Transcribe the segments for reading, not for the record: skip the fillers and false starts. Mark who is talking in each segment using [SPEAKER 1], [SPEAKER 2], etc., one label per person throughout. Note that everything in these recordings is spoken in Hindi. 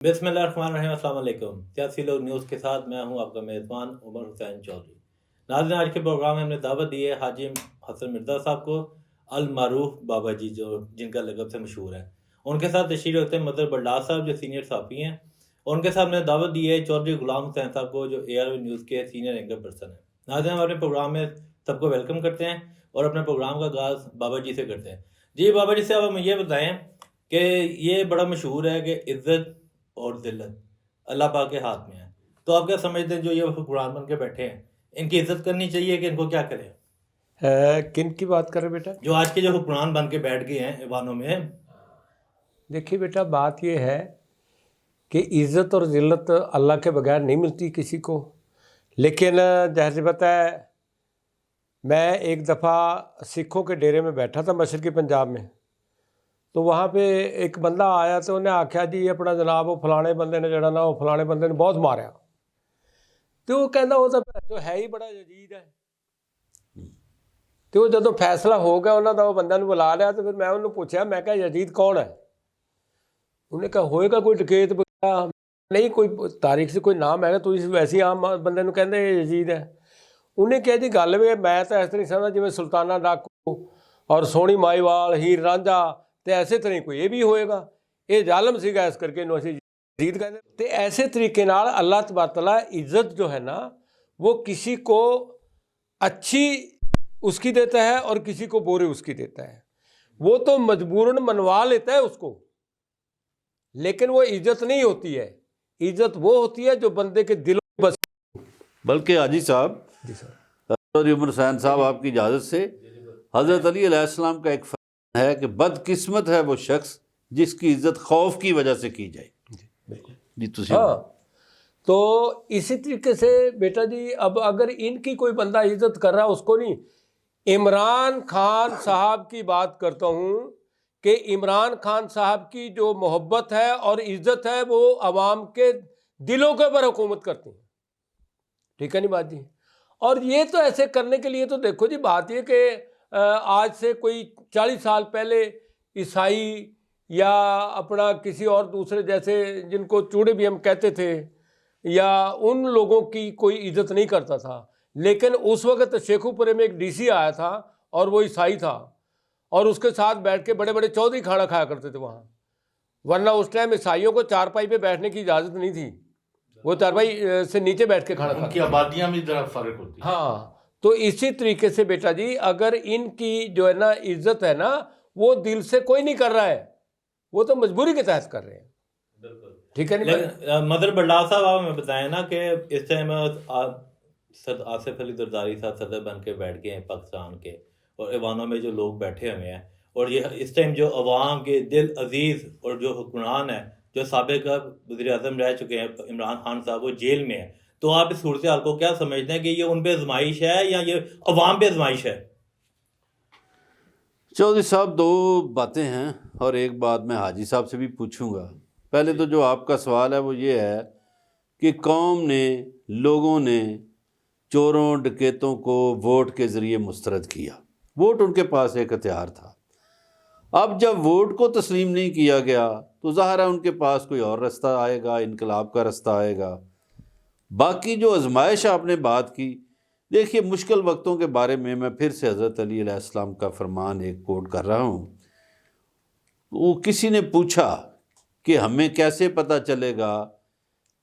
[SPEAKER 1] बिस्मिल्लाहिर्रहमानिर्रहीम, अस्सलाम वालेकुम। सियासी लोग न्यूज़ के साथ मैं हूं आपका मेज़बान उमर हुसैन चौधरी। नाज़रीन, आज के प्रोग्राम में हमने दावत दी है हाजी हसन मिर्ज़ा साहब को, अल मारूफ बाबा जी, जो जिनका लक़ब से मशहूर है। उनके साथ तशरीफ़ रखते हैं मदर बल्लास साहब, जो सीनियर सहाफ़ी हैं, और उनके साथ मैंने दावत दी है चौधरी गुलाम हुसैन साहब को, जो ARV न्यूज़ के सीनियर एंकर पर्सन हैं। नाज़रीन, हम अपने प्रोग्राम में सबको वेलकम करते हैं और अपने प्रोग्राम का आगाज़ बाबा जी से करते हैं। जी बाबा जी साहब, हमें ये बताएं कि ये बड़ा मशहूर है कि इज़्ज़त और ज़िल्लत अल्लाह पाक के हाथ में है। तो आप क्या समझते हैं, जो ये हुक्मरान बन के बैठे हैं, इनकी इज्जत करनी चाहिए कि इनको क्या करें?
[SPEAKER 2] किन की बात कर रहे बेटा?
[SPEAKER 1] जो आज के जो हुक्मरान बन के बैठ गए हैं ईवानों में।
[SPEAKER 2] देखिए बेटा, बात ये है कि इज़्ज़त और ज़िल्लत अल्लाह के बगैर नहीं मिलती किसी को। लेकिन जैसे पता है, मैं एक दफ़ा सिखों के डेरे में बैठा था मशरक़ी पंजाब में। तो वहाँ पे एक बंदा आया तो उन्हें आख्या जी अपना जनाब वो फलाने बंदे ने जड़ा ना वो फलाने बंदे ने बहुत मारा। तो वो कहना वो तो है ही बड़ा यजीद है। तो जो फैसला हो गया उन्होंने वो बंदा बुला लिया। तो फिर मैं उन्होंने पूछा, मैं क्या यजीद कौन है? उन्होंने कहा होएगा कोई डकैत वगैरह, नहीं कोई तारीख से कोई नाम है तो वैसे ही आम बंदे ਨੂੰ ਕਹਿੰਦੇ यजीद है। उन्हें कहा जी गल वे मैं तो इस तरह समझा जिवें सुल्ताना डाकू और सोहनी माईवाल हीर रांझा तो ऐसे तरह कोई ये भी होएगा। ये जालम सीगा, इस करके इन्हों असीं यजीद कहते। तो ऐसे तरीके नाल अल्लाह तबारक तआला इज्जत जो है ना वो किसी को अच्छी उसकी देता है और किसी को बुरी उसकी देता है। वो तो मजबूरन मनवा लेता है उसको, लेकिन वो इज्जत नहीं होती है। इज्जत वो होती है जो बंदे के दिलों में बस।
[SPEAKER 3] बल्कि हाजी साहब,
[SPEAKER 2] जी सर,
[SPEAKER 3] उमर हुसैन साहब, आपकी इजाज़त से, हज़रत अली अलैहिस्सलाम का एक फरमान है कि बदकिस्मत है वो शख्स जिसकी इज्जत खौफ की वजह से की जाए। जी तुसी
[SPEAKER 2] हाँ, तो इसी तरीके से बेटा जी, अब अगर इनकी कोई बंदा इज्जत कर रहा है उसको नहीं। इमरान खान साहब की बात करता हूँ कि इमरान खान साहब की जो मोहब्बत है और इज्जत है वो अवाम के दिलों के ऊपर हुकूमत करती है। ठीक है नहीं बात जी? और ये तो ऐसे करने के लिए तो देखो जी, बात ये कि आज से कोई 40 साल पहले ईसाई या अपना किसी और दूसरे जैसे जिनको चूड़े भी हम कहते थे, या उन लोगों की कोई इज्जत नहीं करता था। लेकिन उस वक्त शेखुपुरे में एक DC आया था और वो ईसाई था, और उसके साथ बैठ के बड़े बड़े चौधरी खाना खाया करते थे वहाँ। वरना उस टाइम ईसाइयों को चारपाई पे बैठने की इजाज़त नहीं थी, वो चारपाई से नीचे बैठ के खाना
[SPEAKER 4] उनकी आबादियां भी जरा फर्क होती है।
[SPEAKER 2] हाँ, तो इसी तरीके से बेटा जी, अगर इनकी जो है ना इज्जत है ना वो दिल से कोई नहीं कर रहा है, वो तो मजबूरी के तहत कर रहे हैं। ठीक है नहीं?
[SPEAKER 1] लेकिन मदर बल्लास साहब, आप हमें बताएं ना कि इस टाइम आसिफ अली जरदारी साहब सदर बन के बैठ गए हैं पाकिस्तान के, और ईवानों में जो लोग बैठे हुए हैं, और ये इस टाइम जो अवाम के दिल अजीज और जो हुक्मरान है, जो साबिक वज़ीर आज़म रह चुके हैं इमरान खान साहब, वो जेल में है। तो आप इस सूरत हाल को क्या समझते हैं कि ये उन पे आजमाइश है या ये अवाम पे आजमाइश है?
[SPEAKER 3] चौधरी साहब, दो बातें हैं और एक बात मैं हाजी साहब से भी पूछूंगा। पहले तो जो आपका सवाल है वो ये है कि कौम ने, लोगों ने चोरों डकैतों को वोट के ज़रिए मुस्तरद किया। वोट उनके पास एक हथियार था। अब जब वोट को तस्लीम नहीं किया गया तो ज़ाहिर है उनके पास कोई और रास्ता आएगा, इनकलाब का रास्ता आएगा। बाकी जो आजमाइश आपने बात की, देखिए मुश्किल वक्तों के बारे में मैं फिर से हज़रत अली अलैहिस्सलाम का फरमान एक कोट कर रहा हूँ। वो किसी ने पूछा कि हमें कैसे पता चलेगा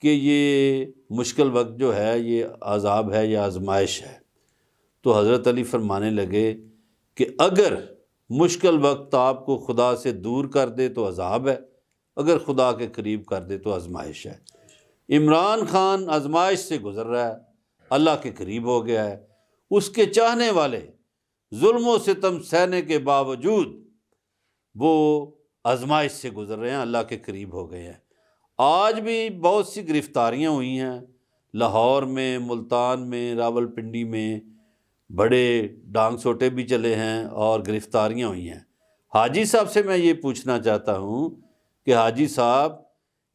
[SPEAKER 3] कि ये मुश्किल वक्त जो है ये अज़ाब है या आजमाइश है, तो हज़रत अली फरमाने लगे कि अगर मुश्किल वक्त आपको खुदा से दूर कर दे तो अज़ाब है, अगर खुदा के करीब कर दे तो आजमाइश है। इमरान खान आजमाइश से गुज़र रहा है, अल्लाह के करीब हो गया है। उसके चाहने वाले जुल्म व सितम सहने के बावजूद वो आजमाइश से गुज़र रहे हैं, अल्लाह के करीब हो गए हैं। आज भी बहुत सी गिरफ़्तारियाँ हुई हैं, लाहौर में, मुल्तान में, रावलपिंडी में बड़े डांग सोटे भी चले हैं और गिरफ़्तारियाँ हुई हैं। हाजी साहब से मैं ये पूछना चाहता हूँ कि हाजी साहब,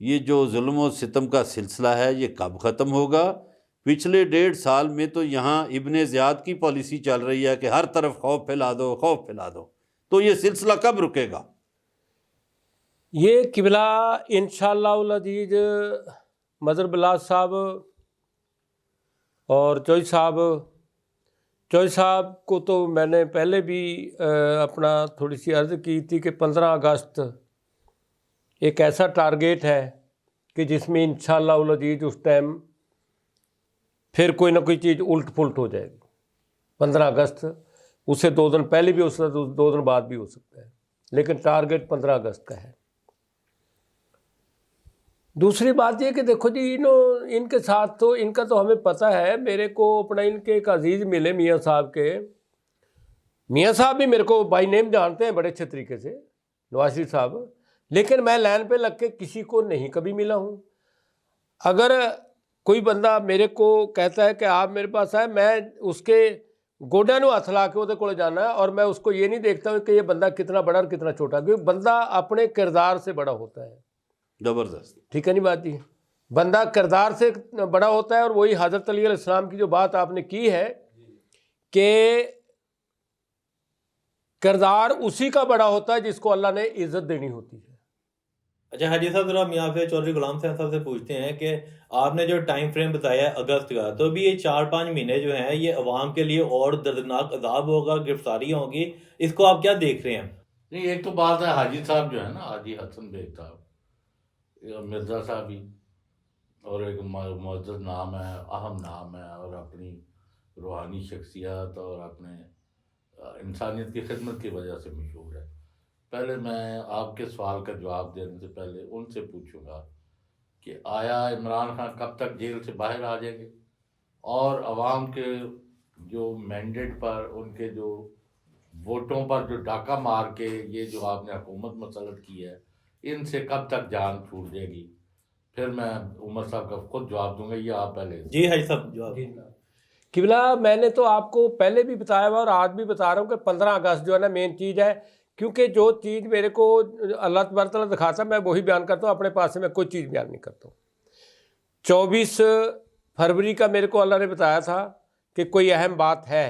[SPEAKER 3] ये जो जुल्म व सितम का सिलसिला है ये कब ख़त्म होगा? पिछले 1.5 साल में तो यहाँ इब्ने ज़ियाद की पॉलिसी चल रही है कि हर तरफ खौफ फैला दो, खौफ फैला दो। तो ये सिलसिला कब रुकेगा?
[SPEAKER 2] ये किबला इंशाअल्लाह अजीज मदर बिलास साहब और चौई साहब को तो मैंने पहले भी अपना थोड़ी सी अर्ज़ की थी कि 15 अगस्त एक ऐसा टारगेट है कि जिसमें इंशाअल्लाह अजीज उस टाइम फिर कोई ना कोई चीज़ उल्ट पुलट हो जाएगी। 15 अगस्त उसे 2 दिन पहले भी हो सकता है, 2 दिन बाद भी हो सकता है, लेकिन टारगेट 15 अगस्त का है। दूसरी बात ये कि देखो जी, इनके साथ तो इनका तो हमें पता है। मेरे को अपना इनके एक अजीज़ मिले मियाँ साहब भी मेरे को बाई नेम जानते हैं बड़े अच्छे तरीके से, नवाज शरीफ साहब, लेकिन मैं लाइन पे लग के किसी को नहीं कभी मिला हूँ। अगर कोई बंदा मेरे को कहता है कि आप मेरे पास आए, मैं उसके गोडा नूं हथ ला के ਉਹਦੇ ਕੋਲ जाना है, और मैं उसको ये नहीं देखता हूँ कि ये बंदा कितना बड़ा और कितना छोटा, क्योंकि बंदा अपने किरदार से बड़ा होता है।
[SPEAKER 3] ज़बरदस्त।
[SPEAKER 2] ठीक है नहीं बात जी, बंदा किरदार से बड़ा होता है। और वही हज़रत अली अलैहिस्सलाम की जो बात आपने की है कि किरदार उसी का बड़ा होता है जिसको अल्लाह ने इज्जत देनी होती है।
[SPEAKER 1] अच्छा हाजी साहब, जरा मियाँ फिर चौधरी गुलाम हुसैन साहब से पूछते हैं कि आपने जो टाइम फ्रेम बताया है अगस्त का, तो भी ये 4-5 महीने जो हैं ये अवाम के लिए और दर्दनाक अजाब होगा, गिरफ्तारियाँ होंगी, इसको आप क्या देख रहे हैं?
[SPEAKER 4] नहीं, एक तो बात है, हाजी साहब जो है ना, हाजी हसन बेग साहब, मिर्ज़ा साहब ही, और एक मुअज़्ज़ज़ नाम है, अहम नाम है, और अपनी रूहानी शख्सियत और अपने इंसानियत की खिदमत की वजह से मशहूर है। पहले मैं आपके सवाल का जवाब देने से पहले उनसे पूछूंगा कि आया इमरान खान कब तक जेल से बाहर आ जाएंगे, और अवाम के जो मैंडेट पर, उनके जो वोटों पर जो डाका मार के ये जो आपने हुकूमत मसलत की है, इनसे कब तक जान छूट जाएगी? फिर मैं उमर साहब का खुद जवाब दूंगा, ये आप पहले।
[SPEAKER 1] जी हाजी साहब जवाब।
[SPEAKER 2] किबला मैंने तो आपको पहले भी बताया हुआ और आज भी बता रहा हूँ कि 15 अगस्त जो है ना मेन चीज़ है, क्योंकि जो चीज़ मेरे को अल्लाह तबारक तआला दिखाता है मैं वही बयान करता हूँ, अपने पास से मैं कोई चीज़ बयान नहीं करता हूँ। 24 फरवरी का मेरे को अल्लाह ने बताया था कि कोई अहम बात है,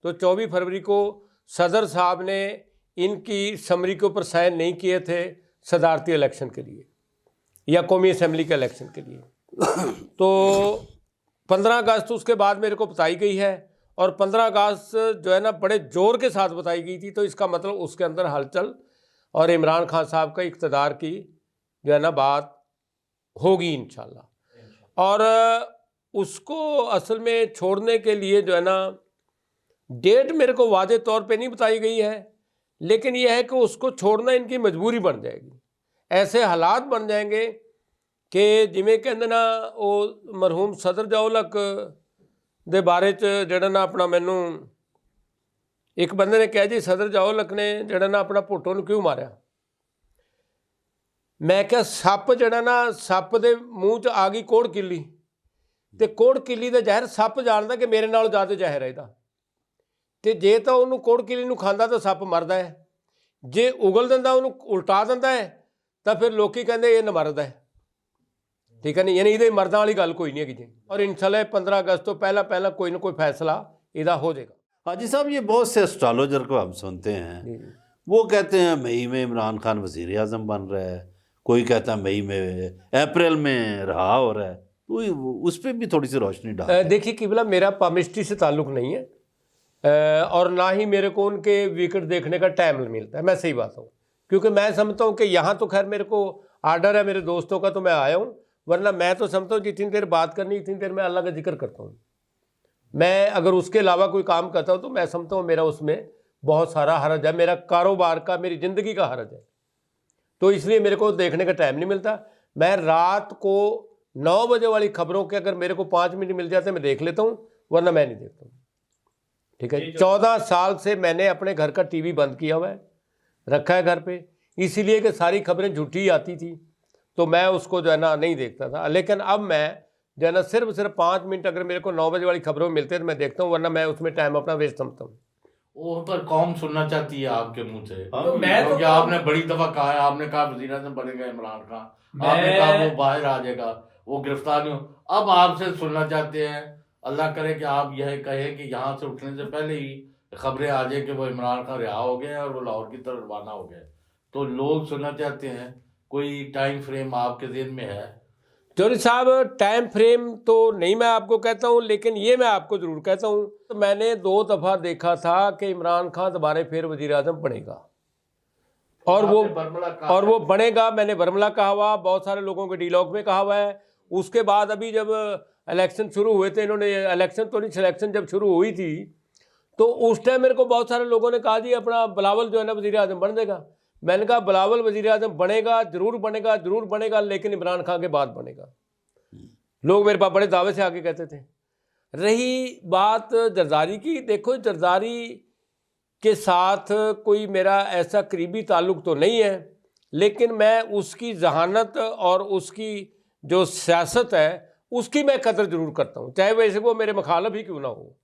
[SPEAKER 2] तो 24 फरवरी को सदर साहब ने इनकी समरी के ऊपर साइन नहीं किए थे सदारती इलेक्शन के लिए या कौमी असम्बली के इलेक्शन के लिए। तो 15 अगस्त उसके बाद मेरे को बताई गई है, और 15 अगस्त जो है ना बड़े ज़ोर के साथ बताई गई थी, तो इसका मतलब उसके अंदर हलचल और इमरान खान साहब का इक़्तिदार की जो है ना बात होगी इंशाल्लाह। और उसको असल में छोड़ने के लिए जो है ना डेट मेरे को वादे तौर पे नहीं बताई गई है, लेकिन यह है कि उसको छोड़ना इनकी मजबूरी बन जाएगी। ऐसे हालात बन जाएंगे कि जिमें कहते ना वो मरहूम सदर जाओलक दे बारे च ਜਿਹੜਾ ਨਾ अपना मैनू एक बंदे ने कहा जी सदर जाओलक ने ਜਿਹੜਾ ना अपना भुट्टो ਨੂੰ क्यों मारिया। मैं क्या सप ਜਿਹੜਾ ना सप ਦੇ ਮੂੰਹ 'ਚ ਆ ਗਈ ਕੋੜ ਕਿੱਲੀ, ਤੇ ਕੋੜ ਕਿੱਲੀ ਦਾ ਜ਼ਹਿਰ ਸੱਪ ਜਾਣਦਾ ਕਿ ਮੇਰੇ ਨਾਲੋਂ ਜ਼ਿਆਦਾ ਜ਼ਹਿਰ ਹੈ ਇਹਦਾ, ਤੇ ਜੇ ਤਾਂ ਉਹਨੂੰ ਕੋੜ ਕਿੱਲੀ ਨੂੰ ਖਾਂਦਾ ਤਾਂ ਸੱਪ ਮਰਦਾ ਹੈ, ਜੇ ਉਗਲ ਦਿੰਦਾ ਉਹਨੂੰ ਉਲਟਾ ਦਿੰਦਾ ਹੈ ਤਾਂ ਫਿਰ ਲੋਕੀ ਕਹਿੰਦੇ ਇਹ ਨਮਰਦਾ ਹੈ। ठीक है नहीं, यानी ये मर्दा वाली गल कोई नहीं है जी। और इंशाल्लाह 15 अगस्त तो पहला कोई ना कोई फैसला इदा हो जाएगा।
[SPEAKER 3] हाजी साहब, ये बहुत से एस्ट्रोलॉजर को हम सुनते हैं, वो कहते हैं मई में इमरान खान वज़ीर आज़म बन रहा है, कोई कहता है मई में अप्रैल में रहा हो रहा है, तो उस पर भी थोड़ी सी रोशनी डाल।
[SPEAKER 2] देखिए किबला, मेरा पामिस्ट्री से ताल्लुक़ नहीं है, और ना ही मेरे को उनके विकेट देखने का टाइम मिलता है। मैं सही बात हूँ, क्योंकि मैं समझता हूँ कि यहाँ तो खैर मेरे को आर्डर है मेरे दोस्तों का, तो मैं आया हूँ, वरना मैं तो समझता हूँ जितनी देर बात करनी इतनी देर मैं अल्लाह का जिक्र करता हूँ। मैं अगर उसके अलावा कोई काम करता हूँ तो मैं समझता हूँ मेरा उसमें बहुत सारा हरज है, मेरा कारोबार का, मेरी ज़िंदगी का हरज है, तो इसलिए मेरे को देखने का टाइम नहीं मिलता। मैं रात को 9 बजे वाली खबरों के अगर मेरे को 5 मिनट मिल जाते मैं देख लेता हूँ, वरना मैं नहीं देखता हूँ। ठीक है, 14 साल से मैंने अपने घर का टीवी बंद किया हुआ है, रखा है घर पे, इसीलिए कि सारी खबरें झूठी आती थी, तो मैं उसको जो है ना नहीं देखता था। लेकिन अब मैं जो है ना सिर्फ 5 मिनट अगर मेरे को 9 बजे वाली खबरों में मिलते हैं तो मैं देखता हूँ, वरना मैं उसमें टाइम अपना वेस्ट समझता हूँ।
[SPEAKER 4] वो पर कौम सुनना चाहती है आपके मुंह से,
[SPEAKER 2] तो मैं तो
[SPEAKER 4] आपने बड़ी दफा कहा है, आपने कहा वज़ीर आज़म बनेगा इमरान खान, आपने कहा वो बाहर आ जाएगा, वो गिरफ्तार नहीं हो, अब आपसे सुनना चाहते हैं। अल्लाह करे कि आप यह कहें कि यहाँ से उठने से पहले ही खबरें आ जाए कि वो इमरान खान रिहा हो गए और वो लाहौर की तरफ रवाना हो गए, तो लोग सुनना चाहते हैं कोई टाइम फ्रेम आपके ज़हन में है?
[SPEAKER 2] जौहरी साहब, टाइम फ्रेम तो नहीं मैं आपको कहता हूँ, लेकिन ये मैं आपको ज़रूर कहता हूँ, तो मैंने 2 दफ़ा देखा था कि इमरान खान दोबारा फिर वज़ीर आज़म बनेगा, और
[SPEAKER 4] आपने बरमला कहा
[SPEAKER 2] वो बनेगा। मैंने बरमला कहा हुआ, बहुत सारे लोगों के डिलॉग में कहा हुआ है। उसके बाद अभी जब इलेक्शन शुरू हुए थे, इन्होंने इलेक्शन तो नहीं, सिलेक्शन जब शुरू हुई थी, तो उस टाइम मेरे को बहुत सारे लोगों ने कहा जी अपना बिलावल जो है ना वज़ीर आज़म बन देगा। मैंने कहा बिलावल वज़ीर आज़म बनेगा, ज़रूर बनेगा, ज़रूर बनेगा, लेकिन इमरान खान के बाद बनेगा। लोग मेरे पास बड़े दावे से आके कहते थे। रही बात जरदारी की, देखो जरदारी के साथ कोई मेरा ऐसा करीबी ताल्लुक़ तो नहीं है, लेकिन मैं उसकी जहानत और उसकी जो सियासत है उसकी मैं कदर ज़रूर करता हूँ, चाहे वैसे वो मेरे मुखालिफ ही क्यों ना हो।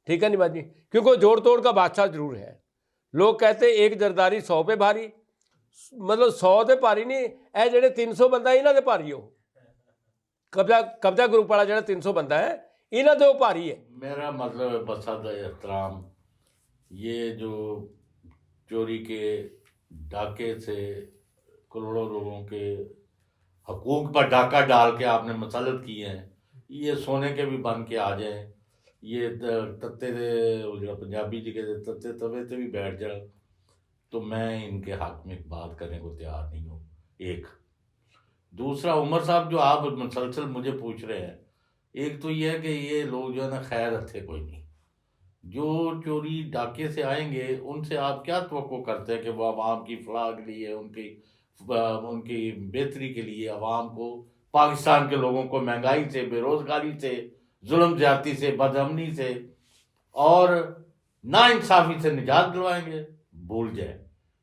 [SPEAKER 2] ठीक है नहीं बात जी, क्योंकि वो जोड़ तोड़ का बादशाह ज़रूर है। लोग कहते एक जरदारी 100 पे भारी, मतलब 100 ते भारी नहीं, ए जेड़े 300 बंदा इन्हां दे भारी हो। कब्जा ग्रुप वाला जेड़ा 300 बंदा है, इन्हां दे वो भारी है।
[SPEAKER 4] मेरा मतलब है बसात एहतराम, ये जो चोरी के डाके से करोड़ों लोगों के हकूक पर डाका डाल के आपने मसलत किए हैं, ये सोने के भी बन के आ जाएं, ये तत्ते जो पंजाबी जी कहते तत्ते तवे से भी बैठ जाए, तो मैं इनके हक में बात करने को तैयार नहीं हूँ। एक दूसरा, उमर साहब जो आप मुसलसल मुझे पूछ रहे हैं, एक तो ये है कि ये लोग जो है ना खैर रखे कोई नहीं, जो चोरी डाके से आएंगे उनसे आप क्या तवक्को करते हैं कि वो आवाम की फलाह के लिए, उनकी बेहतरी के लिए, आवाम को, पाकिस्तान के लोगों को महंगाई से, बेरोज़गारी से, जुल्म ज़्यादती से, बदअमनी से और नाइंसाफ़ी से निजात दिलवाएंगे? भूल जाए,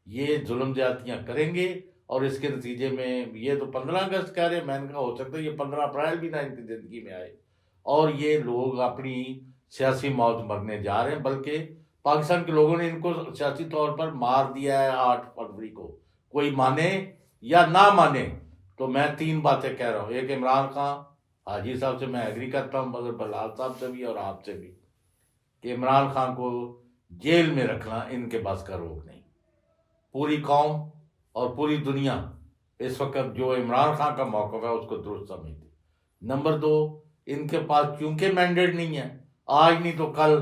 [SPEAKER 4] ये जुल्म ज़्यादतियाँ करेंगे और इसके नतीजे में ये तो 15 अगस्त कह रहे हैं, मैंने कहा हो सकता है ये 15 अप्रैल भी ना इनकी ज़िंदगी में आए और ये लोग अपनी सियासी मौत मरने जा रहे हैं। बल्कि पाकिस्तान के लोगों ने इनको सियासी तौर पर मार दिया है 8 फरवरी को। कोई माने या ना माने, तो मैं 3 बातें कह रहा हूँ। एक, इमरान खान, हाजी साहब से मैं एग्री करता हूँ, मगर बलाल साहब से भी और आपसे भी, कि इमरान खान को जेल में रखना इनके बस का रोक नहीं। पूरी कौम और पूरी दुनिया इस वक्त जो इमरान खान का मौक़िफ़ है उसको दुरुस्त समझती। नंबर 2, इनके पास चूंकि मैंडेट नहीं है, आज नहीं तो कल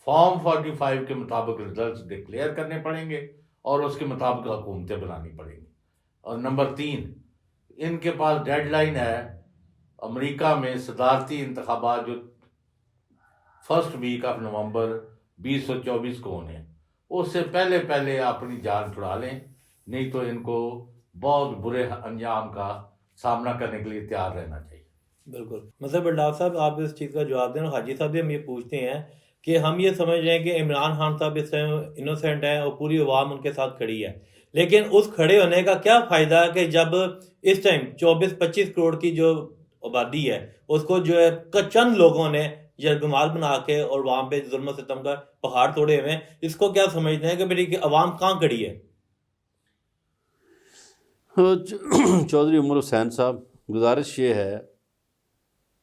[SPEAKER 4] फॉर्म 45 के मुताबिक रिजल्ट डिक्लेयर करने पड़ेंगे और उसके मुताबिक हुकूमतें बनानी पड़ेंगी। और नंबर 3, इनके पास डेडलाइन है अमेरिका में सदारती इंतखाबात जो फर्स्ट वीक ऑफ नवंबर 2024 को होने, उससे पहले पहले अपनी जान छुड़ा लें, नहीं तो इनको बहुत बुरे अंजाम का सामना करने के लिए तैयार रहना चाहिए।
[SPEAKER 1] बिल्कुल, मतलब बल्डाव साहब आप इस चीज़ का जवाब दें। हाजी साहब भी हम ये पूछते हैं कि हम ये समझ रहे हैं कि इमरान खान साहब इस टाइम इनोसेंट हैं और पूरी अवाम उनके साथ खड़ी है, लेकिन उस खड़े होने का क्या फ़ायदा है कि जब इस टाइम 24-25 करोड़ की जो आबादी है उसको जो है चंद लोगों ने यरगमाल बना के और वहाँ पे जुल्म सितम का पहाड़ तोड़े हुए हैं, इसको क्या समझते हैं कि मेरी अवाम कहाँ खड़ी है?
[SPEAKER 3] चौधरी उमर हुसैन साहब, गुजारिश ये है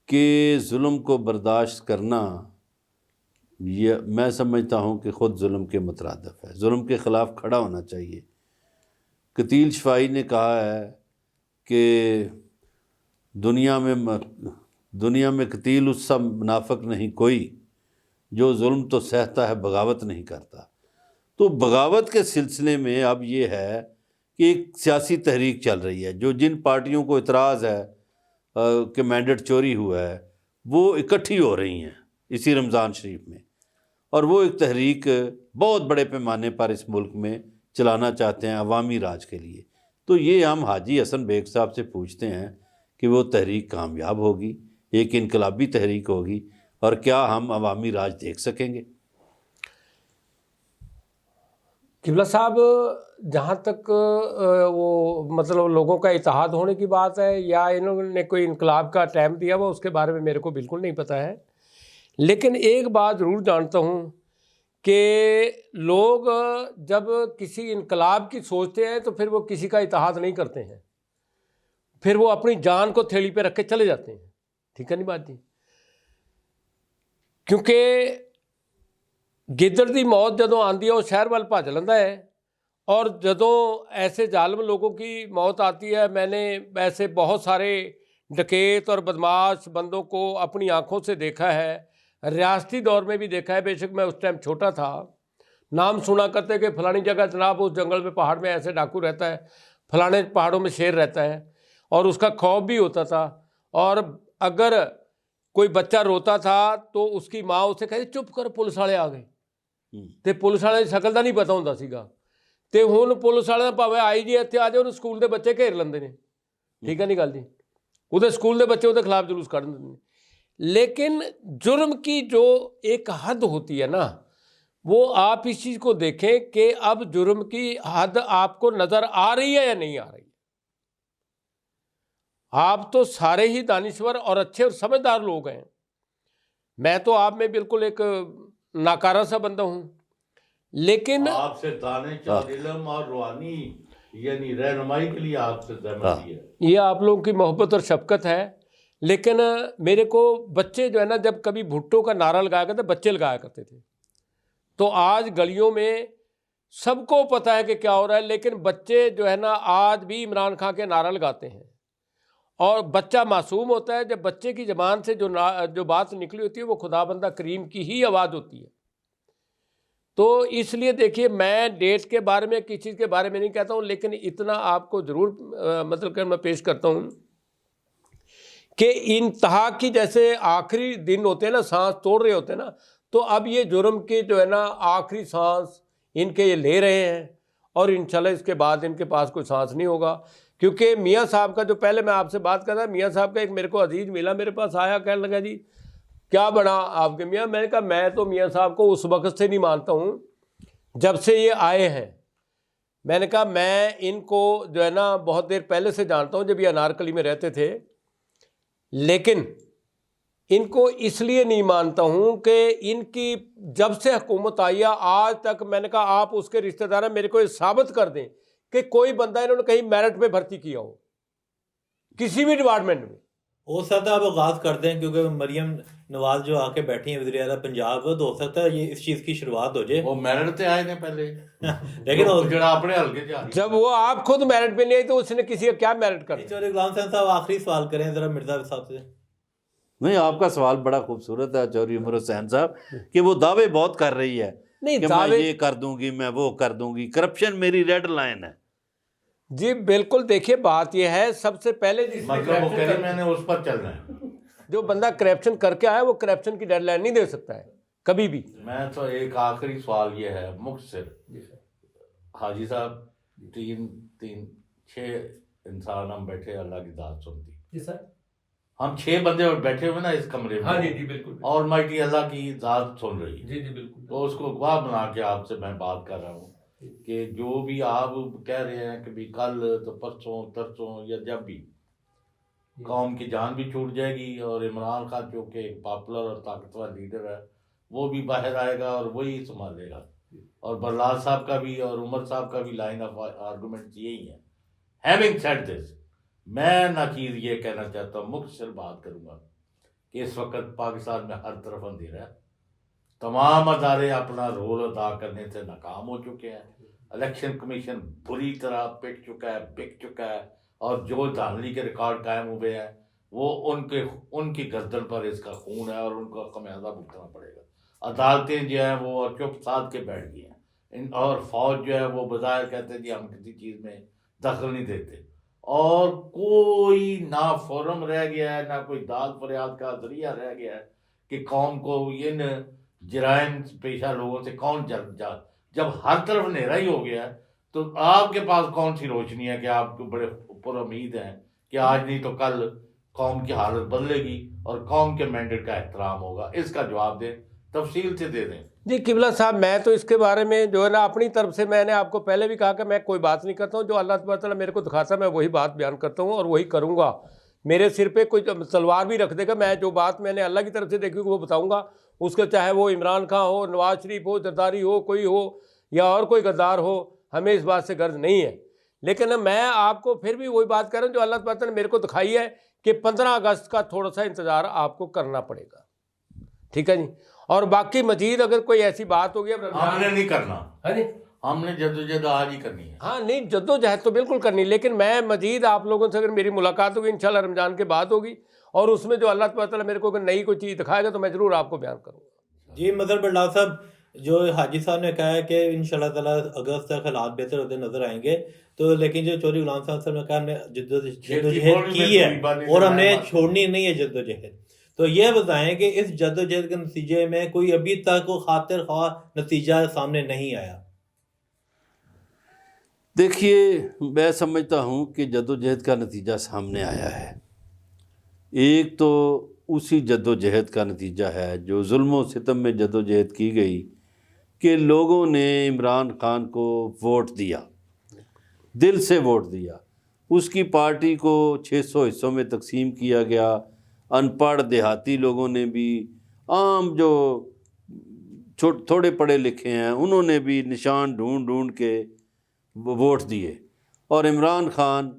[SPEAKER 3] कि जुल्म को बर्दाश्त करना, ये मैं समझता हूँ कि ख़ुद जुल्म के मुतरादिफ है। जुल्म के ख़िलाफ़ खड़ा होना चाहिए। कतील शफाई ने कहा है कि दुनिया में कतील उससा मुनाफिक नहीं कोई जो जुल्म तो सहता है बगावत नहीं करता। तो बगावत के सिलसिले में अब ये है कि एक सियासी तहरीक चल रही है, जो जिन पार्टियों को इतराज़ है कि मैंडेट चोरी हुआ है, वो इकट्ठी हो रही हैं इसी रमज़ान शरीफ में, और वो एक तहरीक बहुत बड़े पैमाने पर इस मुल्क में चलाना चाहते हैं अवामी राज के लिए। तो ये हम हाजी हसन बेग साहब से पूछते हैं कि वो तहरीक कामयाब होगी, एक इनकलाबी तहरीक होगी, और क्या हम अवामी राज देख सकेंगे?
[SPEAKER 2] किबला साहब, जहाँ तक वो मतलब लोगों का इत्तेहाद होने की बात है या इन्होंने कोई इनकलाब का टाइम दिया हुआ, उसके बारे में मेरे को बिल्कुल नहीं पता है। लेकिन एक बात ज़रूर जानता हूँ कि लोग जब किसी इनकलाब की सोचते हैं तो फिर वो किसी का इत्तेहाद नहीं करते हैं, फिर वो अपनी जान को थैली पे रख के चले जाते हैं। ठीक है नहीं बात जी, क्योंकि गिद्दड़ दी मौत जदों आंदी है वो शहर वाल भज लैंदा है और जदों ऐसे जालिम लोगों की मौत आती है, मैंने ऐसे बहुत सारे डकैत और बदमाश बंदों को अपनी आंखों से देखा है, रियासती दौर में भी देखा है। बेशक मैं उस टाइम छोटा था, नाम सुना करते कि फलानी जगह जनाब उस जंगल में पहाड़ में ऐसे डाकू रहता है, फलाने पहाड़ों में शेर रहता है, और उसका खौफ भी होता था। और अगर कोई बच्चा रोता था तो उसकी माँ उसे कहती चुप कर पुलिस वाले आ गए, तो पुलिस वाले की शकल का नहीं पता होता सीगा। ਤੇ ਹੁਣ ਪੁਲਿਸ ਵਾਲਿਆਂ ਭਾਵੇਂ ਆਈ ਜੀ ਇੱਥੇ ਆ ਜਾਓ, ਸਕੂਲ ਦੇ ਬੱਚੇ ਘੇਰ ਲੈਂਦੇ ਨੇ, ਠੀਕ ਹੈ ਨਹੀਂ ਗੱਲ ਜੀ, ਉਹਦੇ ਸਕੂਲ ਦੇ ਬੱਚੇ ਉਹਦੇ ਖਿਲਾफ जुलूस ਕੱਢ ਦਿੰਦੇ ਨੇ। लेकिन जुर्म की जो एक हद होती है ना, वो आप इस चीज़ को देखें कि अब जुर्म की हद आपको नज़र आ रही है या नहीं आ रही है। आप तो सारे ही दानिश्वर और अच्छे और समझदार लोग हैं, मैं तो आप में बिल्कुल एक नाकारा सा बंदा हूँ, लेकिन
[SPEAKER 4] आपसे दानिश इल्म और रूहानी यानी रहनुमाई के लिए आपसे सहमति है।
[SPEAKER 2] ये आप लोगों की मोहब्बत और शफकत है। लेकिन मेरे को बच्चे जो है ना, जब कभी भुट्टो का नारा लगाया करते, बच्चे लगाया करते थे, तो आज गलियों में सबको पता है कि क्या हो रहा है, लेकिन बच्चे जो है ना आज भी इमरान खान के नारा लगाते हैं। और बच्चा मासूम होता है, जब बच्चे की ज़बान से जो बात निकली होती है वो खुदाबंदा करीम की ही आवाज़ होती है। तो इसलिए देखिए, मैं डेट के बारे में किसी चीज़ के बारे में नहीं कहता हूँ, लेकिन इतना आपको ज़रूर मतलब कि मैं पेश करता हूँ कि इंतहा की जैसे आखिरी दिन होते हैं ना, सांस तोड़ रहे होते हैं ना, तो अब ये जुर्म के जो है ना आखिरी सांस इनके ये ले रहे हैं, और इंशाल्लाह इसके बाद इनके पास कोई सांस नहीं होगा। क्योंकि मियाँ साहब का जो पहले मैं आपसे बात कर रहा, मियाँ साहब का एक मेरे को अजीज़ मिला, मेरे पास आया, कहने लगा जी क्या बना आपके मियाँ। मैंने कहा मैं तो मियाँ साहब को उस वक्त से नहीं मानता हूँ जब से ये आए हैं। मैंने कहा मैं इनको जो है ना बहुत देर पहले से जानता हूँ, जब ये अनारकली में रहते थे, लेकिन इनको इसलिए नहीं मानता हूँ कि इनकी जब से हुकूमत आई है आज तक, मैंने कहा आप उसके रिश्तेदार हैं, मेरे को ये साबित कर दें कि कोई बंदा इन्होंने कहीं मेरिट पे भर्ती किया हो किसी भी डिपार्टमेंट में।
[SPEAKER 1] हो सकता है आप आगाज कर दें, क्योंकि मरियम नवाज जो आके बैठी हैं वज़ीर आज़म पंजाब, तो हो सकता है ये इस चीज़ की शुरुआत हो जाए।
[SPEAKER 4] वो मेरिट से आए थे पहले
[SPEAKER 1] लेकिन
[SPEAKER 4] जरा अपने हल्के से
[SPEAKER 2] जब वो आप खुद मेरिट पे नहीं आई तो उसने किसी का क्या मेरिट कर।
[SPEAKER 1] चौधरी गुलाम हुसैन साहब आखिरी सवाल करें जरा मिर्जा साहब से।
[SPEAKER 3] नहीं, आपका सवाल बड़ा खूबसूरत है चौधरी उमर हुसैन साहब, कि वो दावे बहुत कर रही है
[SPEAKER 2] नहीं,
[SPEAKER 3] कि मैं ये कर दूंगी, मैं वो कर दूंगी, करप्शन मेरी रेड लाइन है।
[SPEAKER 2] जी बिल्कुल, देखिए बात यह है, सबसे पहले
[SPEAKER 4] मतलब वो कह रही मैंने उस पर चलना है।
[SPEAKER 2] जो बंदा करप्शन करके आया वो करप्शन की डेडलाइन नहीं दे सकता है कभी भी।
[SPEAKER 4] मैं तो एक आखिरी सवाल ये है मुख्तसर, हाजी साहब, 6 इंसान हम बैठे, अल्लाह की दात सुनती।
[SPEAKER 2] जी सर,
[SPEAKER 4] हम 6 बंदे बैठे हुए ना इस कमरे में।
[SPEAKER 2] हाँ जी जी बिल्कुल,
[SPEAKER 4] और माइटी अल्लाह की दात सुन रही है।
[SPEAKER 2] जी जी बिल्कुल।
[SPEAKER 4] तो उसको गवाह बना के आपसे मैं बात कर रहा हूँ कि जो भी आप कह रहे हैं कि भी कल तो परसों तरसों या जब भी कौम की जान भी छूट जाएगी, और इमरान खान जो कि एक पॉपुलर और ताकतवर लीडर है वो भी बाहर आएगा और वही संभालेगा, और बरलाल साहब का भी और उमर साहब का भी लाइन ऑफ आर्गूमेंट यही है। हैविंग सेड दिस, मैं ना चीज़ ये कहना चाहता हूँ, मुख्तसर बात करूँगा कि इस वक्त पाकिस्तान में हर तरफ अंधेरा है, तमाम अदारे अपना रोल अदा करने से नाकाम हो चुके हैं, इलेक्शन कमीशन बुरी तरह पिट चुका है, बिक चुका है, और जो धांधली के रिकॉर्ड कायम हुए हैं वो उनकी गर्दन पर इसका खून है और उनको खमियाजा भुगतना पड़ेगा। अदालतें जो हैं वो चुप साध के बैठ गई हैं, और फौज जो है वो बजाय कहते जी हम किसी चीज़ में दखल नहीं देते, और कोई ना फोरम रह गया है, ना कोई दाद फरियाद का जरिया रह गया है कि कौम को इन जराइम पेशा लोगों से कौन जब हर तरफ अंधेरा ही हो गया है, तो आपके पास कौन सी रोशनी है कि आप बड़े ऊपर उम्मीद हैं कि आज नहीं तो कल कौम की हालत बदलेगी और कौम के मैंडेट का एहतराम होगा? इसका जवाब दें, तफसील से दे दें।
[SPEAKER 2] जी किबला साहब, मैं तो इसके बारे में जो है ना अपनी तरफ से मैंने आपको पहले भी कहा कि मैं कोई बात नहीं करता हूँ, जो अल्लाह तबारक तआला मेरे को दिखाता है मैं वही बात बयान करता हूँ और वही करूँगा। मेरे सिर पे कोई तलवार भी रख देगा, मैं जो बात मैंने अल्लाह की तरफ से देखी वो बताऊँगा, उसका चाहे वो इमरान खान हो, नवाज शरीफ हो, जरदारी हो, कोई हो या और कोई गद्दार हो, हमें इस बात से गर्ज नहीं है। लेकिन मैं आपको फिर भी वही बात कर रहा हूँ जो अल्लाह तबारक तआला ने मेरे को दिखाई है कि 15 अगस्त का थोड़ा सा इंतज़ार आपको करना पड़ेगा, ठीक है जी। और बाकी मजीद अगर कोई ऐसी बात होगी,
[SPEAKER 4] हमने नहीं करना,
[SPEAKER 2] हाँ जी,
[SPEAKER 4] हमने जद्दोजहद आज ही करनी है।
[SPEAKER 2] हाँ नहीं, जद्दोजहद तो बिल्कुल करनी, लेकिन मैं मजीद आप लोगों से अगर मेरी मुलाकात होगी इंशाल्लाह रमज़ान के बाद होगी, और उसमें जो अल्लाह ताला मेरे को अगर नई कोई चीज़ दिखाएगा तो मैं ज़रूर आपको बयान करूँगा।
[SPEAKER 1] जी मदर बल्ला साहब, जो हाजी साहब ने कहा है कि इंशाल्लाह ताला अगस्त तक हालात बेहतर होते नजर आएंगे, तो लेकिन जो चौधरी गुलाम साहब ने कहा हमने जद्दोजहद की है और हमने छोड़नी नहीं है जद्दोजहद, तो ये बताएं कि इस जद्दोजहद के नतीजे में कोई अभी तक को खातिर ख्वाह नतीजा सामने नहीं आया।
[SPEAKER 3] देखिए, मैं समझता हूँ कि जद्दोजहद का नतीजा सामने आया है। एक तो उसी जद्दोजहद का नतीजा है जो जुल्म व सितम में जद्दोजहद की गई कि लोगों ने इमरान खान को वोट दिया, दिल से वोट दिया। उसकी पार्टी को 600 हिस्सों में तकसीम किया गया। अनपढ़ देहाती लोगों ने भी, आम जो थोड़े पढ़े लिखे हैं, उन्होंने भी निशान ढूंढ ढूंढ के वोट दिए और इमरान खान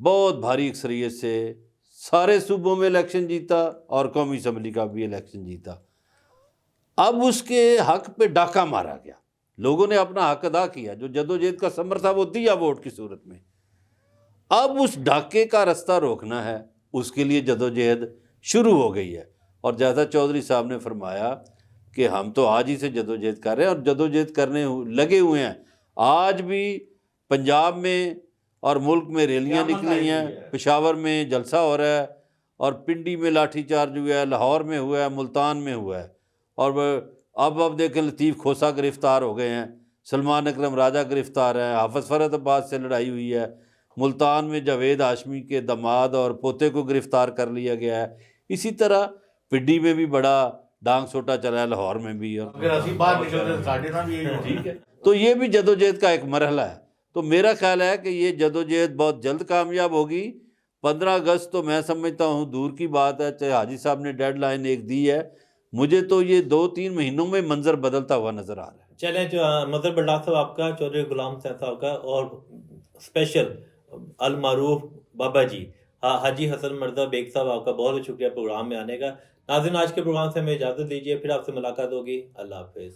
[SPEAKER 3] बहुत भारी अक्सरियत से सारे सूबों में इलेक्शन जीता और कौमी असम्बली का भी इलेक्शन जीता। अब उसके हक पे डाका मारा गया, लोगों ने अपना हक अदा किया, जो जद्दोजहद का समर था वो दिया वोट की सूरत में। अब उस डाके का रास्ता रोकना है, उसके लिए जद्दोजहद शुरू हो गई है। और जैसा चौधरी साहब ने फरमाया कि हम तो आज ही से जद्दोजहद कर रहे हैं और जद्दोजहद करने लगे हुए हैं। आज भी पंजाब में और मुल्क में रैलियां निकली हैं, पेशावर में जलसा हो रहा है और पिंडी में लाठीचार्ज हुआ है, लाहौर में हुआ है, मुल्तान में हुआ है। और अब देखें, लतीफ़ खोसा गिरफ़्तार हो गए हैं, सलमान अकरम राजा गिरफ़्तार हैं, हाफ़िज़ फ़रहत अब्बास से लड़ाई हुई है, मुल्तान में जावेद हाशमी के दामाद और पोते को गिरफ़्तार कर लिया गया है। इसी तरह पिंडी में भी बड़ा डांग सोटा चला है, लाहौर में भी। और
[SPEAKER 4] अगर असी बाहर निकलते साढ़े ना भी यही ठीक है।
[SPEAKER 3] तो ये भी जद्दोजहद का एक मरहला है। तो मेरा ख्याल है कि ये जद्दोजहद बहुत जल्द कामयाब होगी। 15 अगस्त तो मैं समझता हूँ दूर की बात है, चाहे हाजी साहब ने डेडलाइन एक दी है, मुझे तो ये 2-3 महीनों में मंजर बदलता हुआ नजर आ रहा है।
[SPEAKER 1] चलें, जो मदर बल्ला साहब आपका, चौधरी गुलाम साहब का और स्पेशल अल मारूफ बाबा जी हाजी हसन मिर्जा बेग साहब, आपका बहुत बहुत शुक्रिया प्रोग्राम में आने का। नाज़रीन, आज के प्रोग्राम से हमें इजाज़त दीजिए, फिर आपसे मुलाकात होगी। अल्लाह हाफिज़।